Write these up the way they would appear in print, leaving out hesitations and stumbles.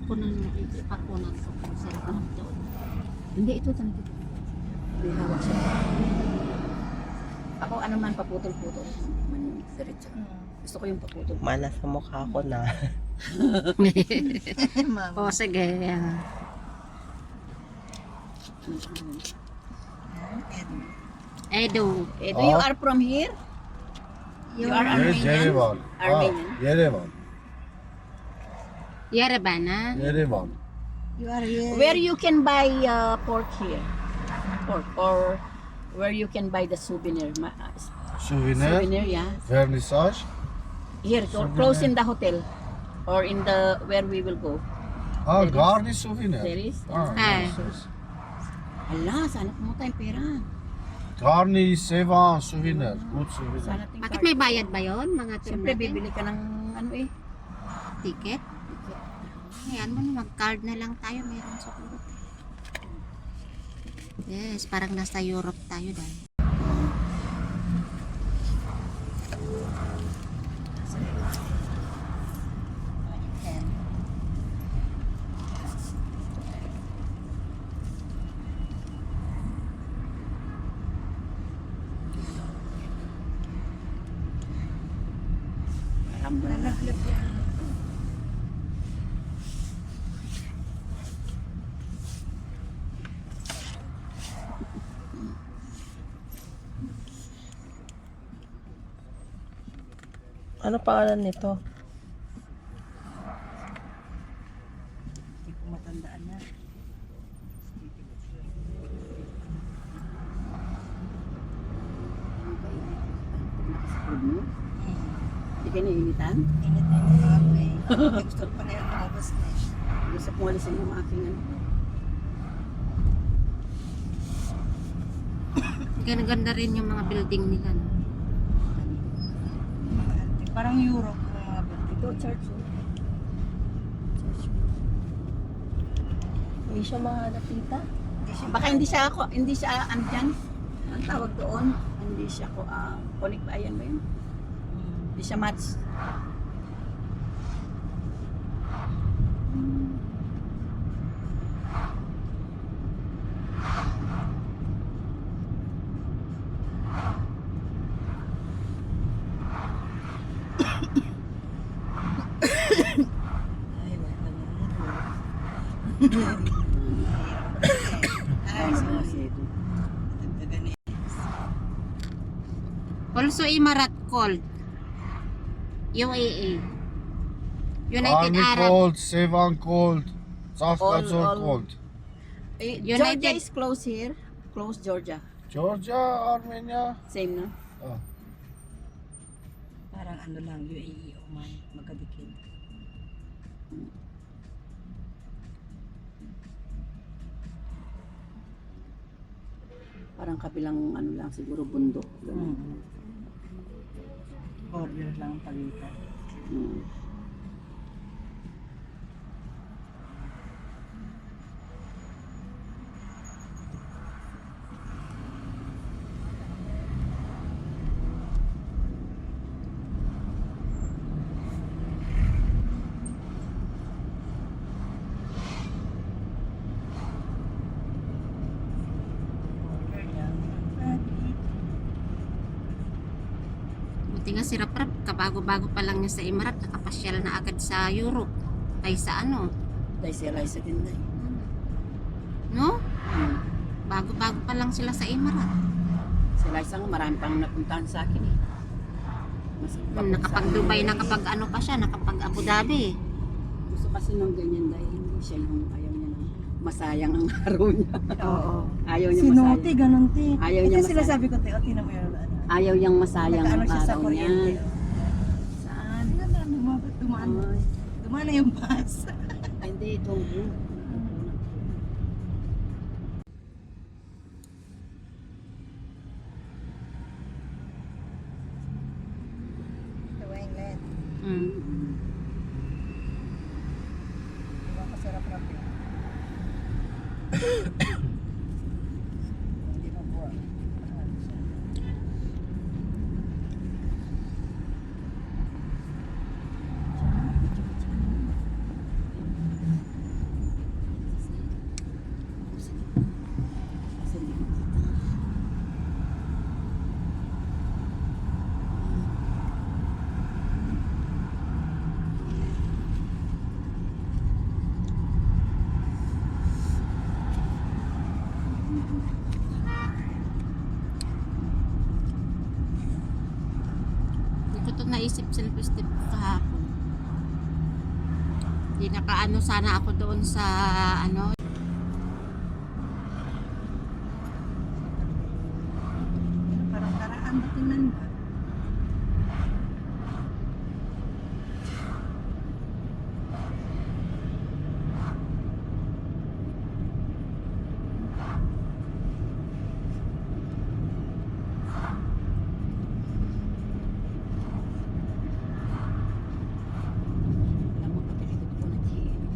kunan mo, ipakunan ko kung saan ka doon. Hindi, ito talaga. May hawak siya. Ako ano man paputol-putol. Man, diretso. Gusto ko yung paputol. Mana sa mukha ko na. O, sige. Yan. Edo. Do you are from here? You are Yes, Armenian? Yerevan. Armenian. Yerevan. Yerevan, Yerevan. You are here. Where you can buy pork here? Pork or where you can buy the souvenir? Souvenir. Souvenir, yeah. Vernissage. Here, close in the hotel or in the where we will go. Ah, garni souvenir. There is. Ah, Ah. yes, yes. Ala, sana pumunta yung pera. Garni, Sevan, souvenir. Good souvenir. Sana ting bakit may bayad ba yon mga tour Siyempre, natin? bibili ka ng ano eh. Ticket? Ayan mo, mag-card na lang tayo. Meron sa Europe. Yes, parang nasa Europe tayo dahil. Ano pangalan nito? Hindi ko matandaan na. Hindi kayo naiinitan? Init na yung mga ako eh. Gusto ko pa na yung lumabas na eh. Gusto ko walisin yung aking ano. Ganda rin yung mga building nila. No? Parang Europe yung mga building. Ito, church. Oh. Church. Hindi siya mahanap tita. Baka hindi siya andyan. Ang tawag doon, hindi siya ko, connect ba? Ayan ba yun? Hindi siya match. Ay, wala na. Ay, sorry. Dagdagan eh. Also, Emirat called. UAE. United Garni Arab. cold, Sevan cold. Safkazor all- cold. United- Georgia is close here. Close Georgia. Georgia, Armenia. Same, no? Ah. Parang ano lang, UAE, Oman, magkadikit. Parang kabilang ano lang siguro bundok. Ganun. Border lang pagitan. Mm. Border lang pagitan. Buti nga si Rap-Rap, kabago-bago pa lang niya sa Emirat, nakapasyal na agad sa Europe. Kaysa ano, Dahil sila isa din dahil. no? Mm. Bago-bago pa lang sila sa Emirat. Sila isang marami pang napuntahan sa akin eh. Mas Nakapag-Dubai, nakapag-ano pa siya, nakapag-Abu Dhabi. Gusto kasi nung ganyan dahil hindi siya yung ayaw niya nang masayang ang araw niya. Oo. Ayaw niya Sinuti, masayang. ganun ti. Ayaw Ito niya sila masayang. sabi ko, te, o tinan mo yun. Ayaw niyang masayang Nagkaano ang siya sa araw kuryente. niya. Saan? Ano na, dumaan. Ay, Dumaan na yung bus. hindi, itong view. Tuwing net. Mm. Diba kasarap na po. Hindi mo buwan. Ano siya. naisip self-esteem ko kahapon. Hindi nakaano sana ako doon sa ano. Parang karaan na tingnan ba? Alam mo, papilikot ko nag-iinit.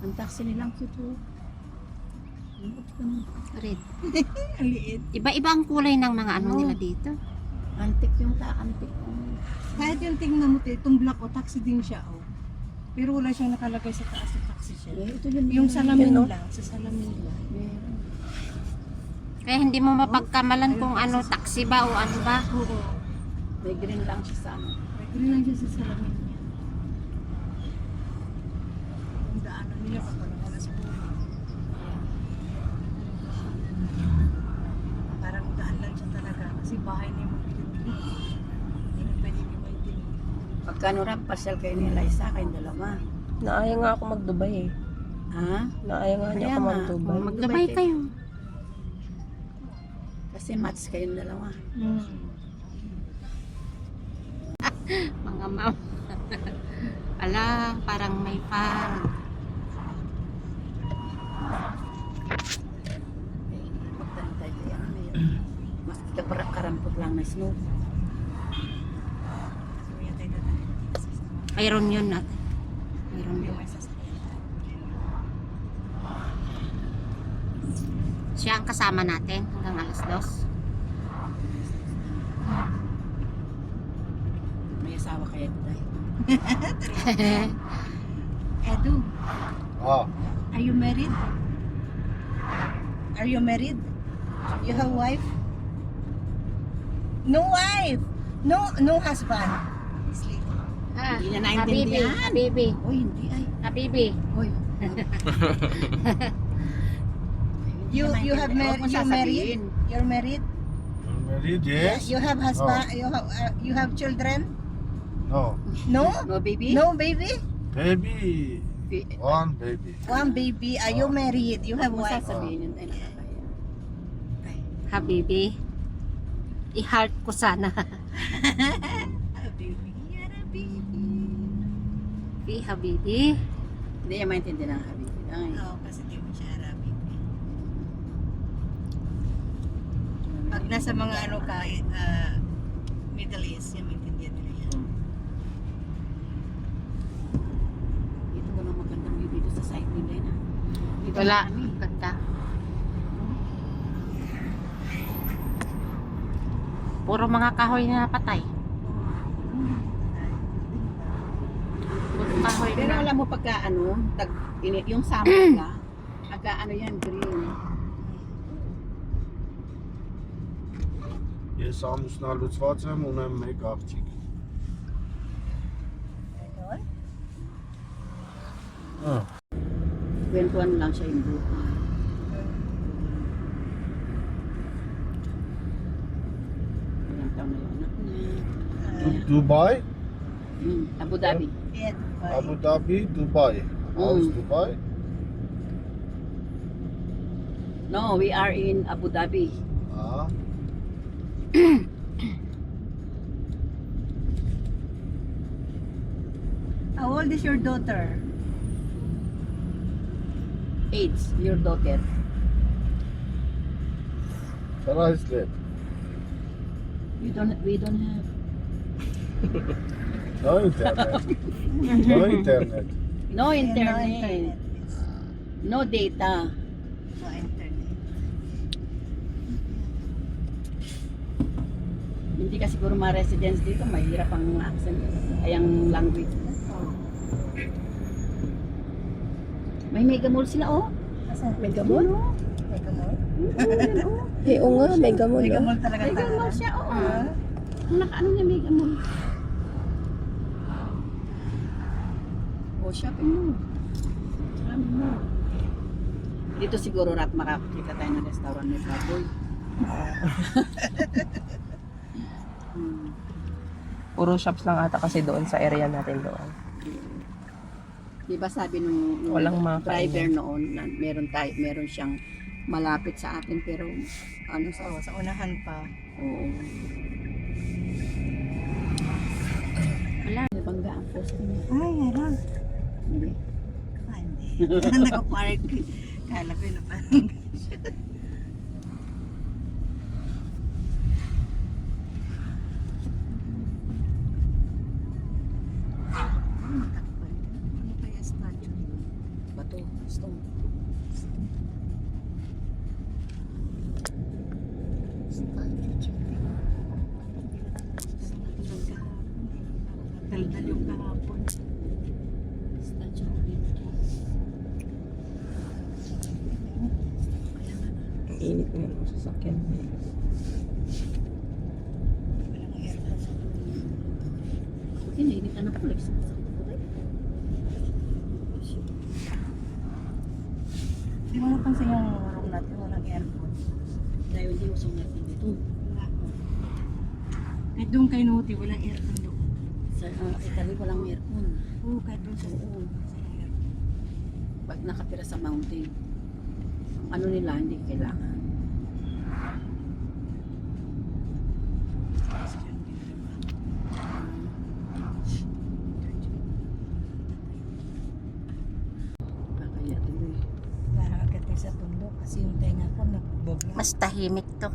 Ang taxi nilang cute oh. Red. Ang liit. Iba-iba ang kulay ng mga ano Oo. nila dito. Antik yung antik. Kahit yung tingnan mo, itong black o taxi din siya oh. Pero wala siyang nakalagay sa taas ng taxi siya. Ito yun. Yung salamin Yun, no? lang, sa salamin lang. Meron. Kaya hindi mo mapagkamalan kung ano, taxi ba o ano ba. Oo. May green lang siya sa ano. May green lang siya sa salamin niya. Yung daanan nila pa parang alas po. Parang daan lang siya talaga. Kasi bahay niya magpili-pili. Hindi na pwede niya maintindihan. Pagkano rin, pasyal kayo ni Liza, kayong dalawa. Naaya nga ako mag-Dubai eh. Ha? Naaya nga niya Kaya ako nga. mag-Dubai. Maglabay kayo. Kasi match kayong dalawa. Mga ma'am. Ala, parang may farm. Magtantay kaya mayroon. Mas kita para karampot lang na snow. So yatay na tayo. Mayroon yun natin. Mayroon yun. May sasakyan tayo. Siya ang kasama natin hanggang alas 2. May asawa kaya today. Edu, Ah, are you married? Are you married? You have wife? No wife! No husband. Ah, Hindi na naintindihan. Habibi. Uy, hindi ay. Habibi. Uy. You have married? You married? You're married? you're married, yes? You have husband? You have children? No. No? No, baby? No baby? Baby. One baby. One baby. Are you married? You have Huwag mo wife? sasabihin yun. Ay, nakakaya. Habibi. I-heart ko sana. Baby, you're a baby. Habibi. Hindi niya maintindihan ang habibi. Ay. Oo, kasi di mo siya Arabic. Pag nasa mga ano ka, Middle East, yan maintindihan nila yan. Ito wala magandang view dito sa side nila na. Dito Wala. na kami. Ganda. Puro mga kahoy na patay. Puro kahoy Pero na. alam mo pagka ano, init yung summer ka, aga ano yan, green. Ես ամուսնա լուծված եմ, ունեմ մեկ աղջիկ։ Kwentuhan lang siya yung buhay. Ilang taon na yung anak niya. Dubai, Abu Dhabi. Yeah, Abu Dhabi, Dubai. How's Dubai? No, we are in Abu Dhabi. Ah, How old is your daughter? Age, your daughter. Sarah is dead. We don't have. No internet. No internet. No Yeah, internet. No data. No internet. Hindi ka siguro ma-residence dito, mahirap ang accent, ay ang language. May Mega Mall sila, oh. Mega Mall? Mega Mall? Eh, oo nga, may gamon. Mega ah. Mall talaga Mega Mall siya, oo. Ah. Ang nakaano niya, Mega Mall. Oh, shopping mall. Shopping mall. Dito siguro rat makakakita tayo ng restaurant ni Baboy. Puro shops lang ata kasi doon sa area natin doon. Di ba sabi nung Walang mga driver noon na meron siyang malapit sa atin pero ano Oo, sa unahan pa. oo. Wala, nabangga ang post niya. Ay, hala. Hindi. Ah, hindi. Naka-park. Kala ko yun naman. Ano kaya statue? Bato, stone. Daldal yung kahapon. Statue of Liberty. Ang init nga ng sasakyan. Walang aircon sa Okay, nainit na po. Hindi mo napansin yung room natin, walang aircon. Dahil hindi usong natin dito. Wala. Kahit doon kay Nuti, walang aircon doon. Sa Italy walang aircon. Oo, kahit doon sa Oo. aircon. Pag nakatira sa mountain, ano nila hindi kailangan. Kakaya tuloy. Parang agad tayo sa tundo kasi yung tenga ko nagbobla. Mas tahimik to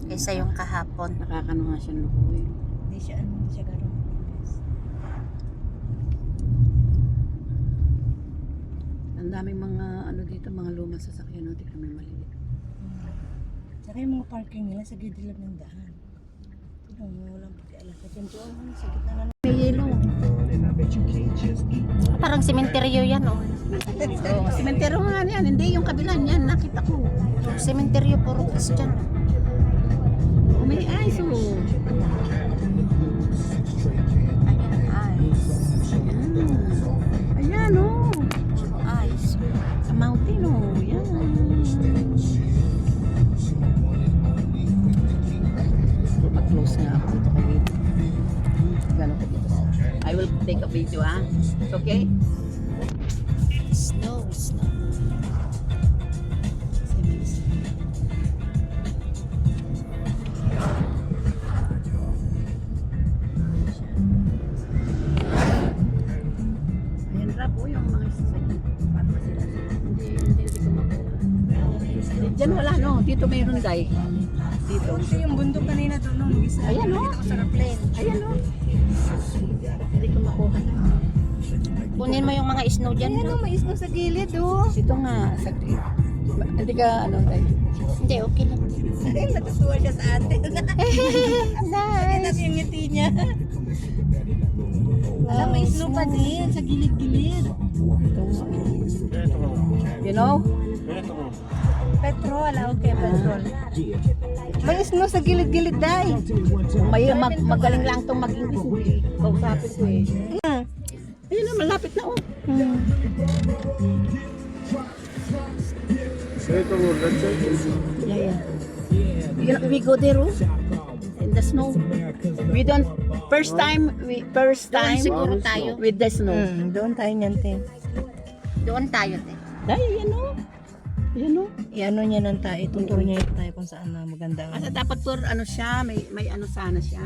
kaysa yung kahapon. Nakakano nga siya lukuhin. Hindi siya gano'n. Ang daming mga ano dito, mga lumang sasakyan, no? Tignan mo yung maliit. Saka yung mga parking nila sa gilid lang ng daan. Tignan mo, walang pakialam. Kasi doon, sa gitna na May yelo. Parang sementeryo yan, oh. Oo, sementeryo nga yan. Hindi, yung kabila niyan, nakita ko. Sementeryo, puro Christian. Oh, may ice, oh. Ayan, Ayan, oh. ice. Sa mountain, oh. Yan. Mag-close nga ako dito kay Dito. Gano'n ko dito. I will take a video, ha? It's okay? Snow, snow. Kasi may isa. Ayan, rap, oh, yung mga sasakyan. Paano ba sila? Hindi ko makuha. Diyan wala, no? Dito mayroon, guy. Dito. Ito yung bundok kanina doon nung isa. Ayan, oh. Nakita ko sa plane. Ayan, oh. Hindi ko makuha. Kunin mo yung mga snow dyan. Ayan no? o, may isno sa gilid o. Dito nga, sa hindi ka, ano, guy. Hindi, okay lang. Ay, natutuwa siya sa atin. Nakita ko yung ngiti niya. Alam, may isno pa din sa gilid-gilid. You know? Petrol, okay, petrol. May isno sa gilid-gilid, day. Magaling lang itong mag-English. Kausapin ko eh. Ayun na, malapit na oh. Later on, let's check it. Yeah. We go there oh. In the snow. We don't, first time, Siguro tayo. with the snow. Doon tayo niyan, te. Doon tayo, te. Dahil yan oh. Yan oh. Iano niya ng tayo, ituturo niya tayo kung saan na maganda. Kasi dapat po ano siya, may ano sana siya.